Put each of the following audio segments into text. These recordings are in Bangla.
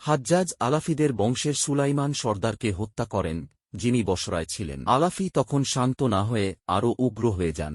হাজ্জাজ আলাফিদের বংশের সুলাইমান সর্দারকে হত্যা করেন, যিনি বসরায় ছিলেন। আলাফি তখন শান্ত না হয়ে আরও উগ্র হয়ে যান।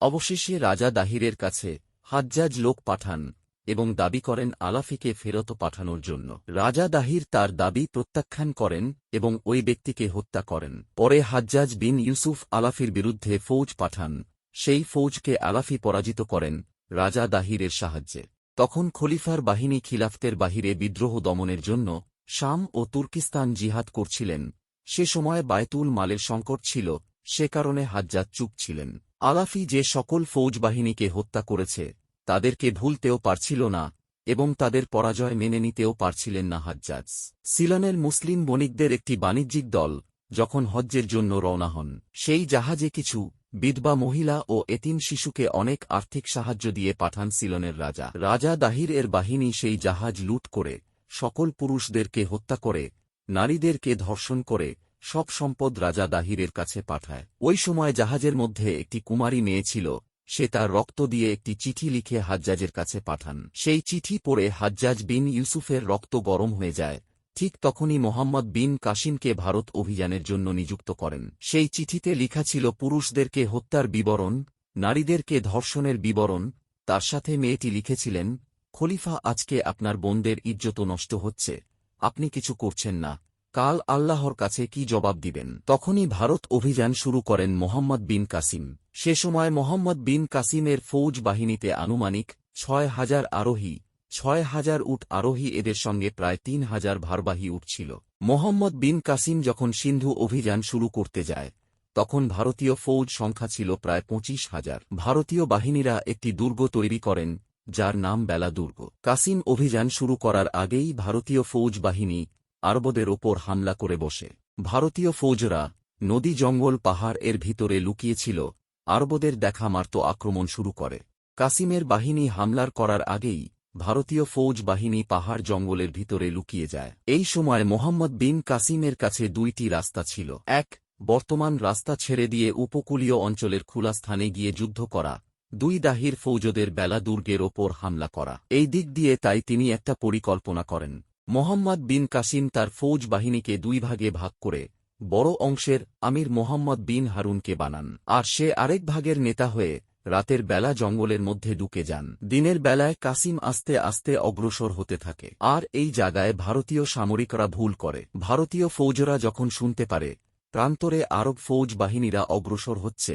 অবশেষে রাজা দাহিরের কাছে হাজ্জাজ লোক পাঠান এবং দাবি করেন আলাফিকে ফেরত পাঠানোর জন্য। রাজা দাহির তার দাবি প্রত্যাখ্যান করেন এবং ওই ব্যক্তিকে হত্যা করেন। পরে হাজ্জাজ বিন ইউসুফ আলাফির বিরুদ্ধে ফৌজ পাঠান। সেই ফৌজকে আলাফি পরাজিত করেন রাজা দাহিরের সাহায্যে। তখন খলিফার বাহিনী খিলাফতের বাহিরে বিদ্রোহ দমনের জন্য শাম ও তুর্কিস্তান জিহাদ করছিলেন। সে সময় বায়তুল মালের সংকট ছিল, সে কারণে হাজ্জাজ চুপ ছিলেন। আলাফি যে সকল ফৌজ বাহিনীকে হত্যা করেছে তাদেরকে ভুলতেও পারছিল না এবং তাদের পরাজয় মেনে নিতেও পারছিলেন না হাজ্জাজ। সিলনের মুসলিম বণিকদের একটি বাণিজ্যিক দল যখন হজ্জের জন্য রওনা হন, সেই জাহাজে কিছু বিধবা মহিলা ও এতিম শিশুকে অনেক আর্থিক সাহায্য দিয়ে পাঠান সিলনের রাজা। রাজা দাহির এর বাহিনী সেই জাহাজ লুট করে সকল পুরুষদেরকে হত্যা করে, নারীদেরকে ধর্ষণ করে সব সম্পদ রাজা দাহিরের কাছে পাঠায়। ওই সময় জাহাজের মধ্যে একটি কুমারী মেয়ে ছিল, সে তার রক্ত দিয়ে একটি চিঠি লিখে হাজ্জাজের কাছে পাঠান। সেই চিঠি পড়ে হাজ্জাজ বিন ইউসুফের রক্ত গরম হয়ে যায়। ঠিক তখনই মোহাম্মদ বিন কাসিমকে ভারত অভিযানের জন্য নিযুক্ত করেন। সেই চিঠিতে লিখা ছিল পুরুষদেরকে হত্যার বিবরণ, নারীদেরকে ধর্ষণের বিবরণ। তার সাথে মেয়েটি লিখেছিলেন, খলিফা, আজকে আপনার বোনদের ইজ্জত নষ্ট হচ্ছে, আপনি কিছু করছেন না, কাল আল্লাহর কাছে কি জবাব দিবেন? তখনই ভারত অভিযান শুরু করেন মোহাম্মদ বিন কাসিম। সে সময় মোহাম্মদ বিন কাসিমের ফৌজ বাহিনীতে আনুমানিক ৬,০০০ আরোহী, ৬,০০০ উট আরোহী, এদের সঙ্গে প্রায় ৩,০০০ ভারবাহী উট ছিল। মোহাম্মদ বিন কাসিম যখন সিন্ধু অভিযান শুরু করতে যায় তখন ভারতীয় ফৌজ সংখ্যা ছিল প্রায় ২৫,০০০। ভারতীয় বাহিনীরা একটি দুর্গ তৈরি করেন যার নাম বেলা দুর্গ। কাসিম অভিযান শুরু করার আগেই ভারতীয় ফৌজ বাহিনী আরবদের ওপর হামলা করে বসে। ভারতীয় ফৌজরা নদী, জঙ্গল, পাহাড় এর ভিতরে লুকিয়েছিল। আরবদের দেখা মাত্র আক্রমণ শুরু করে। কাসিমের বাহিনী হামলার করার আগেই ভারতীয় ফৌজ বাহিনী পাহাড় জঙ্গলের ভিতরে লুকিয়ে যায়। এই সময় মোহাম্মদ বিন কাসিমের কাছে দুইটি রাস্তা ছিল। এক, বর্তমান রাস্তা ছেড়ে দিয়ে উপকূলীয় অঞ্চলের খোলা স্থানে গিয়ে যুদ্ধ করা। দুই, দাহির ফৌজদের বেলা দুর্গের ওপর হামলা করা। এই দিক দিয়ে তাই তিনি একটা পরিকল্পনা করেন। মোহাম্মদ বিন কাসিম তার ফৌজ বাহিনীকে দুই ভাগে ভাগ করে বড় অংশের আমির মোহাম্মদ বিন হারুনকে বানান, আর সে আরেক ভাগের নেতা হয়ে রাতের বেলা জঙ্গলের মধ্যে ঢুকে যান। দিনের বেলায় কাসিম আস্তে আস্তে অগ্রসর হতে থাকে, আর এই জায়গায় ভারতীয় সামরিকরা ভুল করে। ভারতীয় ফৌজরা যখন শুনতে পারে প্রান্তরে আরব ফৌজ বাহিনীরা অগ্রসর হচ্ছে,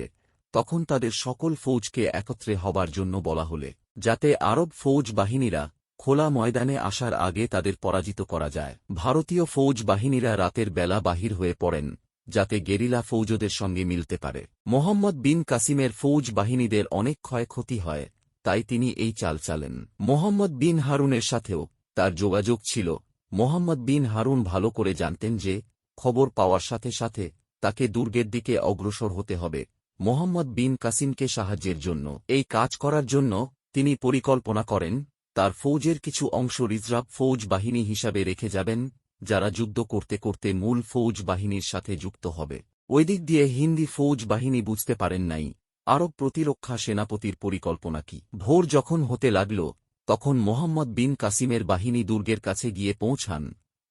তখন তাদের সকল ফৌজকে একত্রে হবার জন্য বলা হলে, যাতে আরব ফৌজ বাহিনীরা খোলা ময়দানে আসার আগে তাদের পরাজিত করা যায়। ভারতীয় ফৌজ বাহিনীরা রাতের বেলা বাহির হয়ে পড়েন, যাতে গেরিলা ফৌজদের সঙ্গে মিলতে পারে। মোহাম্মদ বিন কাসিমের ফৌজ বাহিনীদের অনেক ক্ষয়ক্ষতি হয়, তাই তিনি এই চাল চালেন। মোহাম্মদ বিন হারুনের সাথেও তার যোগাযোগ ছিল। মোহাম্মদ বিন হারুন ভালো করে জানতেন যে খবর পাওয়ার সাথে সাথে তাকে দুর্গের দিকে অগ্রসর হতে হবে মোহাম্মদ বিন কাসিমকে সাহায্যের জন্য। এই কাজ করার জন্য তিনি পরিকল্পনা করেন তার ফৌজের কিছু অংশ রিজার্ভ ফৌজ বাহিনী হিসাবে রেখে যাবেন, যারা যুদ্ধ করতে করতে মূল ফৌজ বাহিনীর সাথে যুক্ত হবে। ওই দিক দিয়ে হিন্দি ফৌজ বাহিনী বুঝতে পারেন নাই আরব প্রতিরক্ষা সেনাপতির পরিকল্পনা কি। ভোর যখন হতে লাগল তখন মোহাম্মদ বিন কাসিমের বাহিনী দুর্গের কাছে গিয়ে পৌঁছান।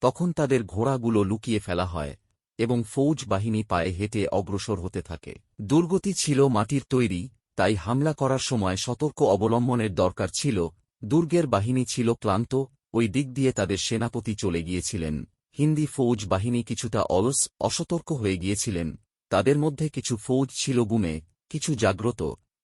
তখন তাদের ঘোড়াগুলো লুকিয়ে ফেলা হয় এবং ফৌজ বাহিনী পায়ে হেঁটে অগ্রসর হতে থাকে। দুর্গটি ছিল মাটির তৈরি, তাই হামলা করার সময় সতর্ক অবলম্বনের দরকার ছিল। দুর্গের বাহিনী ছিল ক্লান্ত, ওই দিক দিয়ে তাদের সেনাপতি চলে গিয়েছিলেন। হিন্দি ফৌজ বাহিনী কিছুটা অলস, অসতর্ক হয়ে গিয়েছিলেন। তাদের মধ্যে কিছু ফৌজ ছিল গুমে, কিছু জাগ্রত।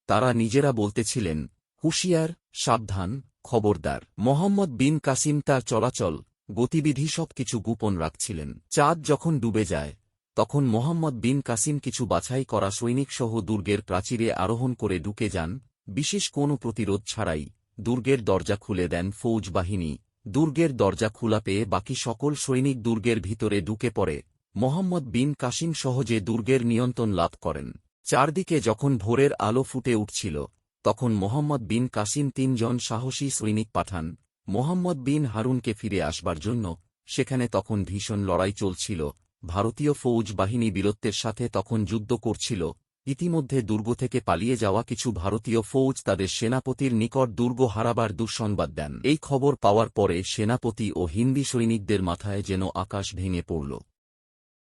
তারা নিজেরা বলতেছিলেন, হুঁশিয়ার, সাবধান, খবরদার। মোহাম্মদ বিন কাসিম তার চলাচল, গতিবিধি সব কিছু গোপন রাখছিলেন। চাঁদ যখন ডুবে যায় তখন মোহাম্মদ বিন কাসিম কিছু বাছাই করা সৈনিকসহ দুর্গের প্রাচীরে আরোহণ করে ঢুকে যান। বিশেষ কোনো প্রতিরোধ ছাড়াই দুর্গের দরজা খুলে দেন ফৌজ বাহিনী। দুর্গের দরজা খোলা পেয়ে বাকি সকল সৈনিক দুর্গের ভিতরে ঢুকে পড়ে। মোহাম্মদ বিন কাসিম সহজে দুর্গের নিয়ন্ত্রণ লাভ করেন। চারদিকে যখন ভোরের আলো ফুটে উঠছিল তখন মোহাম্মদ বিন কাসিম ৩ জন সাহসী সৈনিক পাঠান মোহাম্মদ বিন হারুনকে ফিরে আসবার জন্য। সেখানে তখন ভীষণ লড়াই চলছিল। ভারতীয় ফৌজ বাহিনী বীরত্বের সাথে তখন যুদ্ধ করছিল। ইতিমধ্যে দুর্গ থেকে পালিয়ে যাওয়া কিছু ভারতীয় ফৌজ তাদের সেনাপতির নিকট দুর্গ হারাবার দুঃসংবাদ দেন। এই খবর পাওয়ার পরে সেনাপতি ও হিন্দি সৈনিকদের মাথায় যেন আকাশ ভেঙে পড়ল।